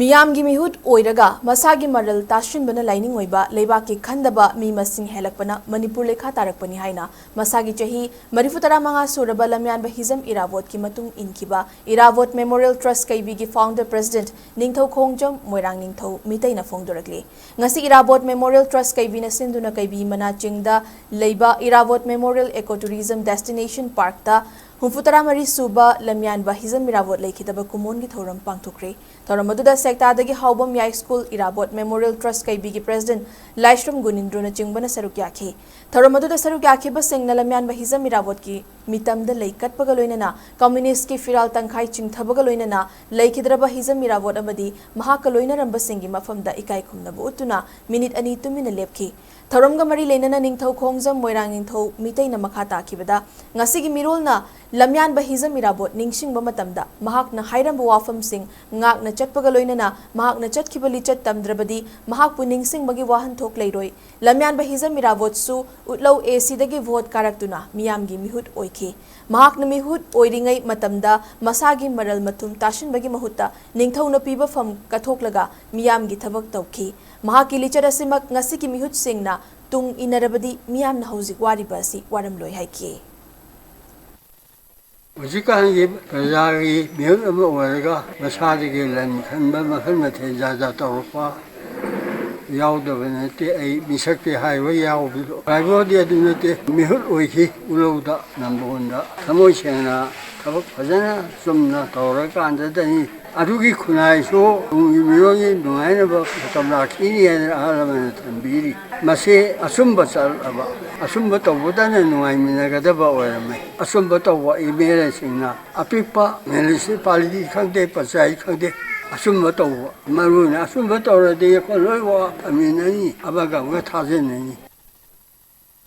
मियामगी मिहुत ओइरगा मसागी मरल ताशिनबना लाइनिंग ओइबा लेबाकी खंदबा मी मसिंग हेलकपना मणिपुर लेखा तारकपनी हाइना मसागी चही 35 सुरबा लम्यानबा हिजम इरावोट की मतुंग इनखिबा इरावोट मेमोरियल ट्रस्ट कैबीगी फाउंडर प्रेसिडेंट निंगथौ खोंगजम मोइरांग निंगथौ मितैना फोंदोरकले ngasi इरावोट मेमोरियल ट्रस्ट कैबीना सिंदुना कैबी मना चिंगदा लेबा Irawot memorial ecotourism destination park ता 34 सूबा लम्यानबा हिजम इरावोट लेखिदबा कुमोन की थौरम पांगथुक्रे थौरम मदुदा सेक्टादगी हाउबम याई स्कूल इरावोट मेमोरियल ट्रस्ट कैबीगी प्रेसिडेंट लाइश्रम गुनिंद्रोना चिंगबना सरुक याखे थौरम मदुदा सरुक याखेबा सिंगना लम्यानबा हिजम इरावोट की मितमदा लेकटपगा लोइनना कम्युनिस्ट की फिराल तंखाई चिंगथबगा लोइनना लेखिद्रबा हिजम इरावोट अमदी महाका लोइनरंबा सिंगी मफमदा इकाई खुमनबा उतुना मिनिट अनि तुमिना लेपखि थौरमगा मरी लेनना निंगथौ खोंगजम मोइरांग निंगथौ मितैना मखा ताखिबदा ngasiगी mirolna lamyan bahizam irabot ningsingba matamda mahakna hairam wafam sing ngakna chatpaga loinana mahakna chatkibali chat tamdrabadi mahak pu ningsingbagi wahan thok leiroi lamyan bahizam irabot su utlau AC dagi vote karaktuna miyamgi mihut oikhe mahakna mihut oiringai matamda masagi maral mathum tashinbagi mahutta ningthauna piba fam kathoklaga miyamgi thabak tawkhi mahaki lichar asimak ngasigi mihut singna tung inarabadi miyamna hauzik wariba asi waram loi haiki Ujikangi pazari miyut oiga masadigi lan khanba makhal mathe jaja tawfa yaudabnate ai misakti haiwa yaubido raigodi adunate mihut oihi ulauda nambonda thamoi sena thabak phajana sumna tawra kanda dani adugi khunai so miyogi nuaina ba tamna khini ya alamana tambiri mase asumba salaba asumba tawdana nuai minaga ba oirame asumba tawwa imere singna apipa municipality khangde pasai khangde asumba tawwa maruna asumba tawra de ko loiwa aminani abaga ga thajenani